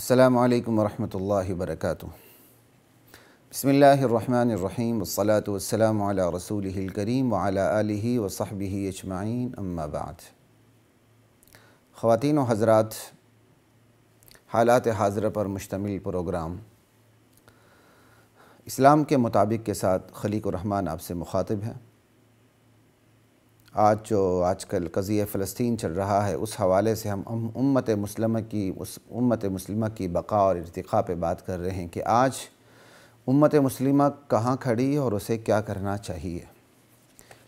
السلام علیکم ورحمۃ اللہ وبرکاتہ۔ بسم اللہ الرحمن الرحیم والصلاة والسلام علی رسولہ الکریم وعلی آلہ وصحبہ اجمعین، اما بعد۔ خواتین و حضرات، حالات حاضرہ پر مشتمل پروگرام اسلام کے مطابق کے ساتھ خلیق الرحمن آپ سے مخاطب ہے۔ آج کل قضیہ فلسطین چل رہا ہے، اس حوالے سے ہم امت مسلمہ کی بقا اور ارتقاء پہ بات کر رہے ہیں کہ آج امت مسلمہ کہاں کھڑی اور اسے کیا کرنا چاہیے۔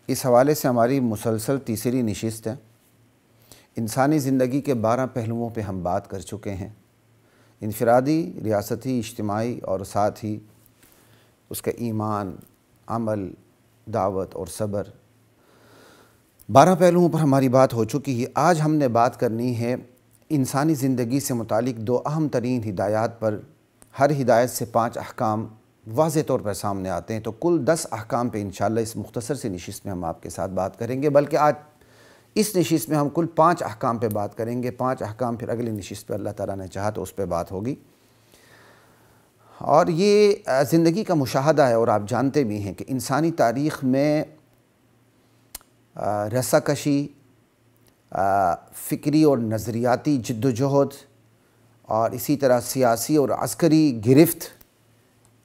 اس حوالے سے ہماری مسلسل تیسری نشست ہے۔ انسانی زندگی کے 12 پہلوؤں پہ ہم بات کر چکے ہیں، انفرادی، ریاستی، اجتماعی اور ساتھ ہی اس کا ایمان، عمل، دعوت اور صبر۔ 12 پہلوؤں پر ہماری بات ہو چکی ہے۔ آج ہم نے بات کرنی ہے انسانی زندگی سے متعلق 2 اہم ترین ہدایات پر۔ ہر ہدایت سے 5 احکام واضح طور پر سامنے آتے ہیں، تو کل 10 احکام پہ انشاءاللہ اس مختصر سی نشست میں ہم آپ کے ساتھ بات کریں گے، بلکہ آج اس نشست میں ہم کل 5 احکام پہ بات کریں گے۔ 5 احکام پھر اگلی نشست پہ اللہ تعالیٰ نے چاہا تو اس پہ بات ہوگی۔ اور یہ زندگی کا مشاہدہ ہے، اور آپ جانتے بھی ہیں کہ انسانی تاریخ میں رسہ کشی، فکری اور نظریاتی جد و جہد، اور اسی طرح سیاسی اور عسکری گرفت،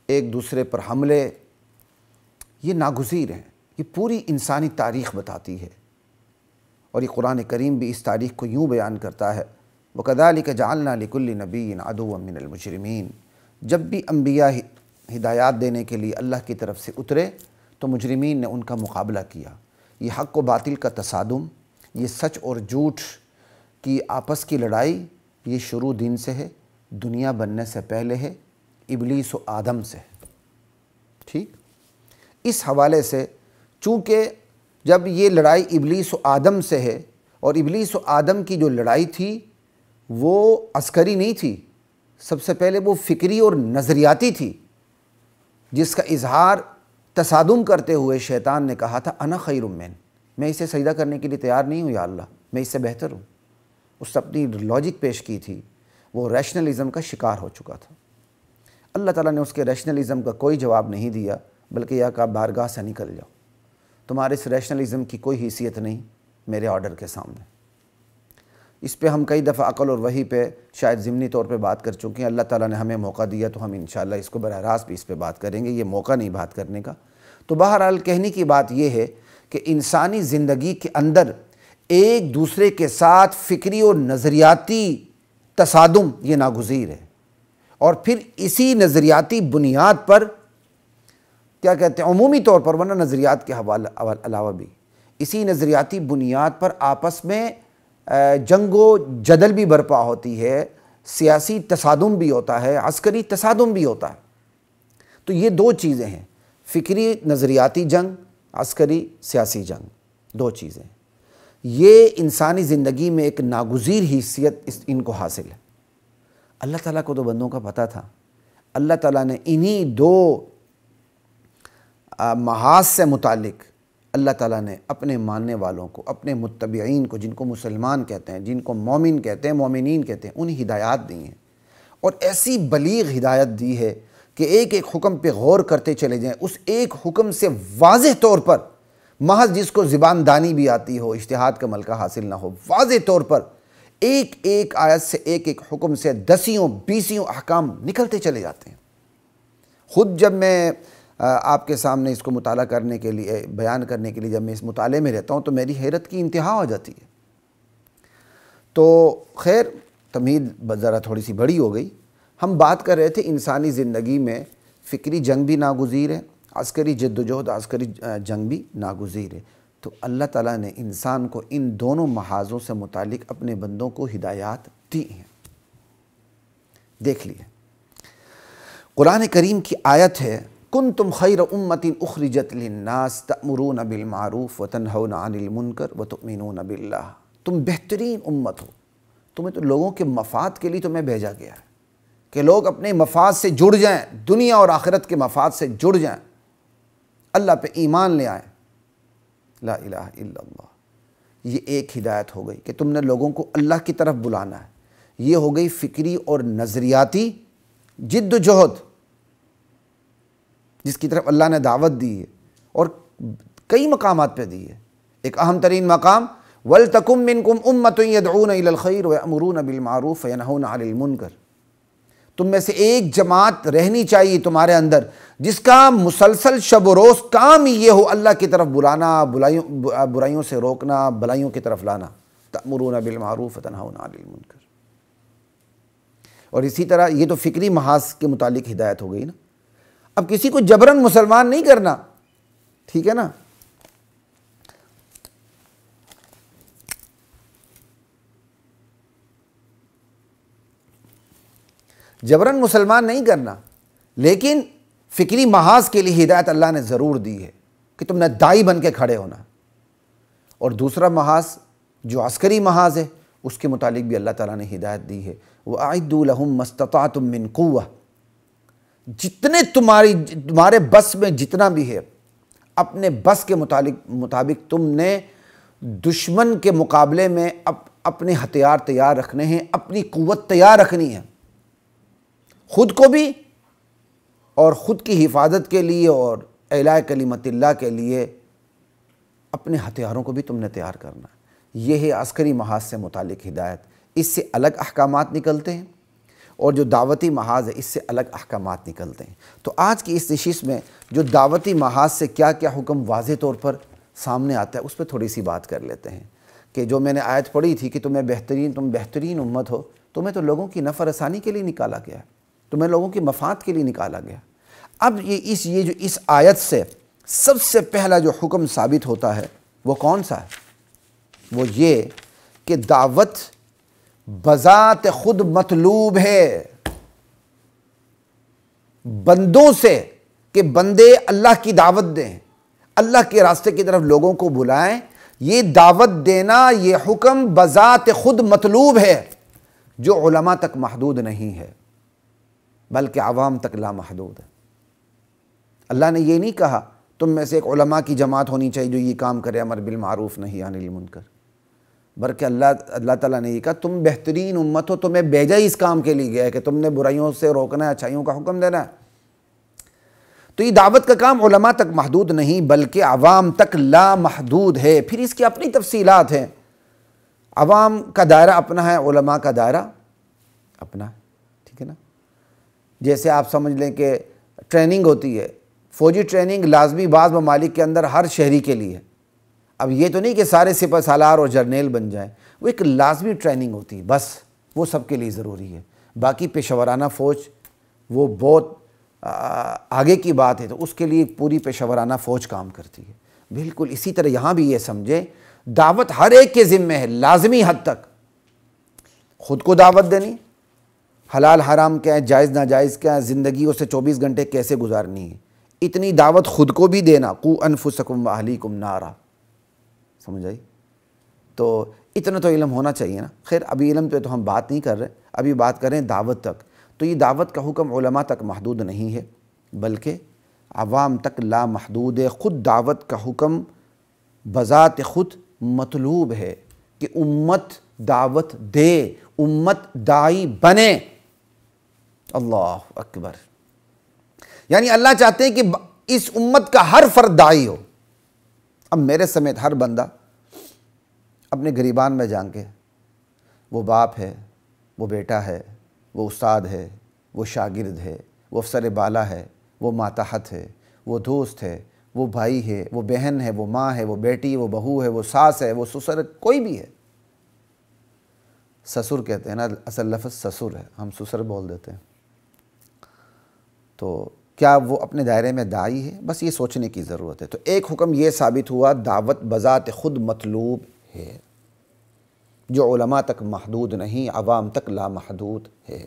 ایک دوسرے پر حملے، یہ ناگزیر ہیں۔ یہ پوری انسانی تاریخ بتاتی ہے، اور یہ قرآن کریم بھی اس تاریخ کو یوں بیان کرتا ہے، وَكَذَلِكَ جَعَلْنَا لِكُلِّ نَبِيٍّ عَدُوًّا مِّنَ الْمُجْرِمِينَ۔ جب بھی انبیاء ہدایات دینے کے لیے اللہ کی طرف سے اترے تو مجرمین نے ان کا مقابلہ کیا۔ یہ حق و باطل کا تصادم، یہ سچ اور جھوٹ کی آپس کی لڑائی، یہ شروع دن سے ہے، دنیا بننے سے پہلے ہے، ابلیس و آدم سے ہے۔ ٹھیک؟ اس حوالے سے چونکہ جب یہ لڑائی ابلیس و آدم سے ہے، اور ابلیس و آدم کی جو لڑائی تھی وہ عسکری نہیں تھی، سب سے پہلے وہ فکری اور نظریاتی تھی، جس کا اظہار تصادم کرتے ہوئے شیطان نے کہا تھا انا خیر من، میں اسے سجدہ کرنے کے لیے تیار نہیں ہوں یا اللہ، میں اس سے بہتر ہوں۔ اس نے اپنی لاجک پیش کی تھی، وہ ریشنلزم کا شکار ہو چکا تھا۔ اللہ تعالیٰ نے اس کے ریشنلزم کا کوئی جواب نہیں دیا، بلکہ یہ کہا بارگاہ سے نکل جاؤ، تمہارے اس ریشنلزم کی کوئی حیثیت نہیں میرے آرڈر کے سامنے۔ اس پہ ہم کئی دفعہ عقل اور وحی پہ شاید ضمنی طور پہ بات کر چکے ہیں۔ اللہ تعالیٰ نے ہمیں موقع دیا تو ہم انشاءاللہ اس کو براہ راست بھی اس پہ بات کریں گے، یہ موقع نہیں بات کرنے کا۔ تو بہرحال کہنے کی بات یہ ہے کہ انسانی زندگی کے اندر ایک دوسرے کے ساتھ فکری اور نظریاتی تصادم یہ ناگزیر ہے، اور پھر اسی نظریاتی بنیاد پر کیا کہتے ہیں، عمومی طور پر، ورنہ نظریات کے علاوہ بھی اسی نظریاتی بنیاد پر آپس میں جنگ و جدل بھی برپا ہوتی ہے، سیاسی تصادم بھی ہوتا ہے، عسکری تصادم بھی ہوتا ہے۔ تو یہ 2 چیزیں ہیں، فکری نظریاتی جنگ، عسکری سیاسی جنگ، 2 چیزیں۔ یہ انسانی زندگی میں ایک ناگزیر حیثیت ان کو حاصل ہے۔ اللہ تعالیٰ کو تو بندوں کا پتہ تھا۔ اللہ تعالیٰ نے انہی 2 محاذ سے متعلق اللہ تعالیٰ نے اپنے ماننے والوں کو، اپنے متبعین کو، جن کو مسلمان کہتے ہیں، جن کو مومن کہتے ہیں، مومنین کہتے ہیں، انہیں ہدایات دی ہیں، اور ایسی بلیغ ہدایت دی ہے کہ ایک ایک حکم پہ غور کرتے چلے جائیں، اس ایک حکم سے واضح طور پر، محض جس کو زبان دانی بھی آتی ہو، اجتہاد کا ملکہ حاصل نہ ہو، واضح طور پر ایک ایک آیت سے، ایک ایک حکم سے 10 20 احکام نکلتے چلے جاتے ہیں۔ خود جب میں آپ کے سامنے اس کو مطالعہ کرنے کے لیے، بیان کرنے کے لیے جب میں اس مطالعے میں رہتا ہوں تو میری حیرت کی انتہا ہو جاتی ہے۔ تو خیر، تمہید ذرا تھوڑی سی بڑی ہو گئی۔ ہم بات کر رہے تھے انسانی زندگی میں فکری جنگ بھی ناگزیر ہے، عسکری جد و جہد، عسکری جنگ بھی ناگزیر ہے۔ تو اللہ تعالیٰ نے انسان کو ان دونوں محاذوں سے متعلق اپنے بندوں کو ہدایات دی ہیں۔ دیکھ لیے، قرآن کریم کی آیت ہے، کنتم خیر امۃ اخرجت للناس تأمرون بالمعروف وتنہون عن المنکر وتؤمنون باللہ۔ تم بہترین امت ہو، تمہیں تو لوگوں کے مفاد کے لیے تمہیں بھیجا گیا ہے کہ لوگ اپنے مفاد سے جڑ جائیں، دنیا اور آخرت کے مفاد سے جڑ جائیں، اللہ پہ ایمان لے آئیں، لا الہ الا اللہ۔ یہ ایک ہدایت ہو گئی کہ تم نے لوگوں کو اللہ کی طرف بلانا ہے۔ یہ ہو گئی فکری اور نظریاتی جد و جہد جس کی طرف اللہ نے دعوت دی ہے اور کئی مقامات پہ دی ہے۔ ایک اہم ترین مقام وَلْتَكُمْ مِنْكُمْ أُمَّةٌ يَدْعُونَ إِلَى الْخَيْرِ وَيَأْمُرُونَ بِالْمَعْرُوفِ وَيَنْهَوْنَ عَنِ الْمُنْكَرِ، تم میں سے ایک جماعت رہنی چاہیے تمہارے اندر جس کا مسلسل شب و روز کام ہی یہ ہو اللہ کی طرف بلانا، برائیوں سے روکنا، بھلائیوں کی طرف لانا۔ تأمرون بالمعروف وتنہون عن المنکر۔ اور اسی طرح یہ تو فکری محاذ کے متعلق ہدایت ہو گئی نا۔ اب کسی کو جبراً مسلمان نہیں کرنا، ٹھیک ہے نا، جبراً مسلمان نہیں کرنا، لیکن فکری محاذ کے لیے ہدایت اللہ نے ضرور دی ہے کہ تم نے دائی بن کے کھڑے ہونا۔ اور دوسرا محاذ جو عسکری محاذ ہے اس کے متعلق بھی اللہ تعالیٰ نے ہدایت دی ہے، وَأَعِدُّوا لَهُم مَّا اسْتَطَعْتُم مِّن قُوَّةٍ، جتنے تمہارے بس میں جتنا بھی ہے اپنے بس کے مطابق تم نے دشمن کے مقابلے میں اپنے ہتھیار تیار رکھنے ہیں، اپنی قوت تیار رکھنی ہے، خود کو بھی اور خود کی حفاظت کے لیے اور اعلاء کلمت اللہ کے لیے اپنے ہتھیاروں کو بھی تم نے تیار کرنا ہے۔ یہ ہے عسکری محاذ سے متعلق ہدایت۔ اس سے الگ احکامات نکلتے ہیں، اور جو دعوتی محاذ ہے اس سے الگ احکامات نکلتے ہیں۔ تو آج کی اس نشست میں جو دعوتی محاذ سے کیا کیا حکم واضح طور پر سامنے آتا ہے اس پہ تھوڑی سی بات کر لیتے ہیں کہ جو میں نے آیت پڑھی تھی کہ تم بہترین امت ہو، تمہیں تو لوگوں کی نفع رسانی کے لیے نکالا گیا ہے، تمہیں لوگوں کی مفاد کے لیے نکالا گیا۔ اب یہ جو اس آیت سے سب سے پہلا جو حکم ثابت ہوتا ہے وہ کون سا ہے؟ وہ یہ کہ دعوت بذات خود مطلوب ہے بندوں سے، کہ بندے اللہ کی دعوت دیں، اللہ کے راستے کی طرف لوگوں کو بلائیں۔ یہ دعوت دینا، یہ حکم بذات خود مطلوب ہے، جو علماء تک محدود نہیں ہے بلکہ عوام تک لامحدود ہے۔ اللہ نے یہ نہیں کہا تم میں سے ایک علماء کی جماعت ہونی چاہیے جو یہ کام کرے، امر بالمعروف نہی عن المنکر، بلکہ اللہ تعالیٰ نے یہ کہا تم بہترین امت ہو، تمہیں بھیجا ہی اس کام کے لیے گیا ہے کہ تم نے برائیوں سے روکنا ہے، اچھائیوں کا حکم دینا ہے۔ تو یہ دعوت کا کام علماء تک محدود نہیں بلکہ عوام تک لامحدود ہے۔ پھر اس کی اپنی تفصیلات ہیں، عوام کا دائرہ اپنا ہے، علماء کا دائرہ اپنا ہے، ٹھیک ہے نا۔ جیسے آپ سمجھ لیں کہ ٹریننگ ہوتی ہے، فوجی ٹریننگ لازمی بعض ممالک کے اندر ہر شہری کے لیے ہے۔ اب یہ تو نہیں کہ سارے سپہ سالار اور جرنیل بن جائیں، وہ ایک لازمی ٹریننگ ہوتی ہے، بس وہ سب کے لیے ضروری ہے۔ باقی پیشہ ورانہ فوج وہ بہت آگے کی بات ہے، تو اس کے لیے پوری پیشہ ورانہ فوج کام کرتی ہے۔ بالکل اسی طرح یہاں بھی یہ سمجھیں دعوت ہر ایک کے ذمہ ہے، لازمی حد تک خود کو دعوت دینی، حلال حرام کیا ہے، جائز ناجائز کیا ہے، زندگی اسے 24 گھنٹے کیسے گزارنی ہے، اتنی دعوت خود کو بھی دینا، قوا انفسکم واہلیکم نارا، سمجھ آئی؟ تو اتنا تو علم ہونا چاہیے نا۔ خیر ابھی علم پہ تو ہم بات نہیں کر رہے، ابھی بات کریں دعوت تک۔ تو یہ دعوت کا حکم علماء تک محدود نہیں ہے بلکہ عوام تک لامحدود ہے۔ خود دعوت کا حکم بذات خود مطلوب ہے کہ امت دعوت دے، امت داعی بنے۔ اللہ اکبر! یعنی اللہ چاہتے ہیں کہ اس امت کا ہر فرد داعی ہو۔ اب میرے سمیت ہر بندہ اپنے گریبان میں جان کے، وہ باپ ہے، وہ بیٹا ہے، وہ استاد ہے، وہ شاگرد ہے، وہ افسر بالا ہے، وہ ماتحت ہے، وہ دوست ہے، وہ بھائی ہے، وہ بہن ہے، وہ ماں ہے، وہ بیٹی، وہ بہو ہے، وہ ساس ہے، وہ سسر، کوئی بھی ہے۔ سسر کہتے ہیں نا، اصل لفظ سسر ہے، ہم سسر بول دیتے ہیں۔ تو کیا وہ اپنے دائرے میں داعی ہے؟ بس یہ سوچنے کی ضرورت ہے۔ تو ایک حکم یہ ثابت ہوا دعوت بذات خود مطلوب ہے، جو علماء تک محدود نہیں، عوام تک لامحدود ہے،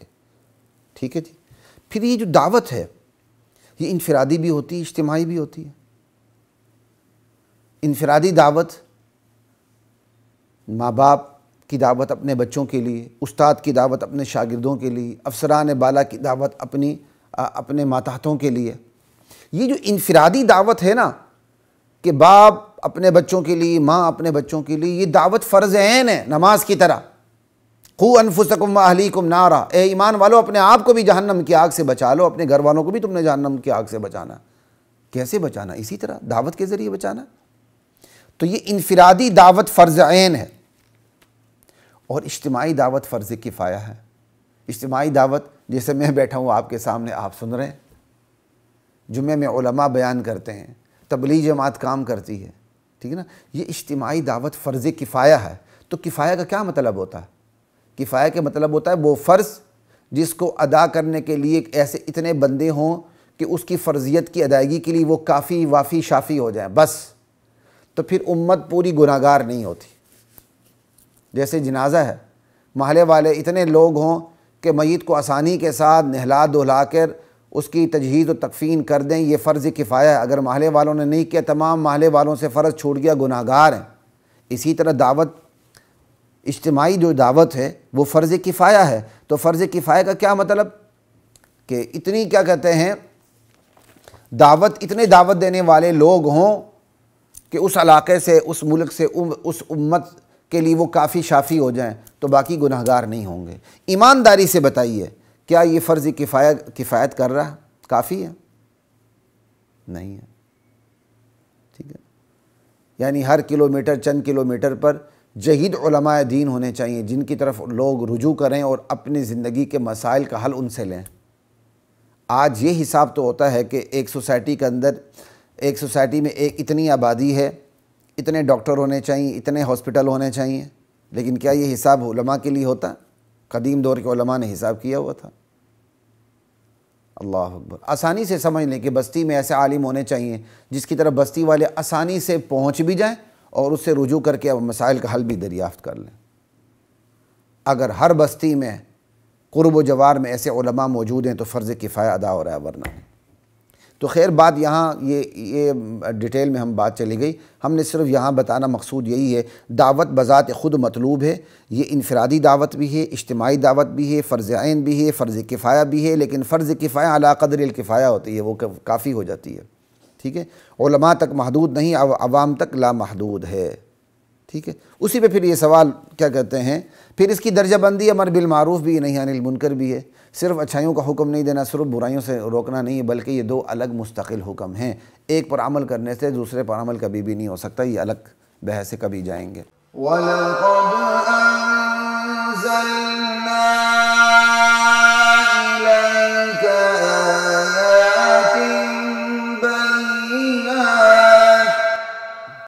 ٹھیک ہے جی۔ پھر یہ جو دعوت ہے یہ انفرادی بھی ہوتی ہے، اجتماعی بھی ہوتی ہے۔ انفرادی دعوت، ماں باپ کی دعوت اپنے بچوں کے لیے، استاد کی دعوت اپنے شاگردوں کے لیے، افسران بالا کی دعوت اپنے ماتحتوں کے لیے۔ یہ جو انفرادی دعوت ہے نا کہ باپ اپنے بچوں کے لیے، ماں اپنے بچوں کے لیے، یہ دعوت فرض عین ہے، نماز کی طرح۔ قُوا أَنفُسَكُمْ وَأَهْلِيكُمْ نَارًا، اے ایمان والو اپنے آپ کو بھی جہنم کی آگ سے بچا لو، اپنے گھر والوں کو بھی تم نے جہنم کی آگ سے بچانا۔ کیسے بچانا؟ اسی طرح دعوت کے ذریعے بچانا۔ تو یہ انفرادی دعوت فرض عین ہے، اور اجتماعی دعوت فرض کفایہ ہے۔ اجتماعی دعوت جیسے میں بیٹھا ہوں آپ کے سامنے، آپ سن رہے ہیں، جمعے میں علماء بیان کرتے ہیں، تبلیغ جماعت کام کرتی ہے، ٹھیک ہے نا، یہ اجتماعی دعوت فرض کفایہ ہے۔ تو کفایہ کا کیا مطلب ہوتا ہے؟ کفایہ کا مطلب ہوتا ہے وہ فرض جس کو ادا کرنے کے لیے ایسے اتنے بندے ہوں کہ اس کی فرضیت کی ادائیگی کے لیے وہ کافی وافی شافی ہو جائیں بس، تو پھر امت پوری گناہگار نہیں ہوتی۔ جیسے جنازہ ہے، محلے والے اتنے لوگ ہوں کہ میت کو آسانی کے ساتھ نہلا دھلا کر اس کی تجہیز و تکفین کر دیں، یہ فرض کفایہ ہے۔ اگر محلے والوں نے نہیں کیا، تمام محلے والوں سے فرض چھوٹ گیا، گناہگار ہیں۔ اسی طرح دعوت، اجتماعی جو دعوت ہے وہ فرض کفایہ ہے۔ تو فرض کفایہ کا کیا مطلب؟ کہ اتنی کیا کہتے ہیں دعوت، اتنے دعوت دینے والے لوگ ہوں کہ اس علاقے سے، اس ملک سے، اس امت کے لیے وہ کافی شافی ہو جائیں، تو باقی گناہگار نہیں ہوں گے۔ ایمانداری سے بتائیے، کیا یہ فرض کفایت کر رہا ہے؟ کافی ہے؟ نہیں ہے، ٹھیک ہے۔ یعنی ہر کلومیٹر، چند کلومیٹر پر جہید علماء دین ہونے چاہیے، جن کی طرف لوگ رجوع کریں اور اپنی زندگی کے مسائل کا حل ان سے لیں۔ آج یہ حساب تو ہوتا ہے کہ ایک سوسائٹی کے اندر، ایک سوسائٹی میں ایک اتنی آبادی ہے، اتنے ڈاکٹر ہونے چاہیے، اتنے ہاسپٹل ہونے چاہیے، لیکن کیا یہ حساب علماء کے لیے ہوتا؟ قدیم دور کے علماء نے حساب کیا ہوا تھا۔ اللہ اکبر۔ آسانی سے سمجھ لیں کہ بستی میں ایسے عالم ہونے چاہیے جس کی طرف بستی والے آسانی سے پہنچ بھی جائیں اور اس سے رجوع کر کے مسائل کا حل بھی دریافت کر لیں۔ اگر ہر بستی میں، قرب و جوار میں ایسے علماء موجود ہیں تو فرض کفایہ ادا ہو رہا ہے، ورنہ نہیں۔ تو خیر بات یہاں یہ ڈیٹیل میں ہم بات چلی گئی، ہم نے صرف یہاں بتانا مقصود یہی ہے، دعوت بذات خود مطلوب ہے، یہ انفرادی دعوت بھی ہے، اجتماعی دعوت بھی ہے، فرض عین بھی ہے، فرض کفایہ بھی ہے، لیکن فرض کفایہ علی قدر الکفایہ ہوتی ہے، وہ کافی ہو جاتی ہے، ٹھیک ہے۔ علماء تک محدود نہیں، عوام تک لامحدود ہے، ٹھیک ہے۔ اسی پہ پھر یہ سوال کیا کہتے ہیں، پھر اس کی درجہ بندی امر بالمعروف بھی ہے، نہی عن المنکر بھی ہے۔ صرف اچھائیوں کا حکم نہیں دینا، صرف برائیوں سے روکنا نہیں ہے، بلکہ یہ دو الگ مستقل حکم ہیں۔ ایک پر عمل کرنے سے دوسرے پر عمل کبھی بھی نہیں ہو سکتا، یہ الگ بحث سے کبھی جائیں گے۔ وَلَقَدْ أَنزَلْنَا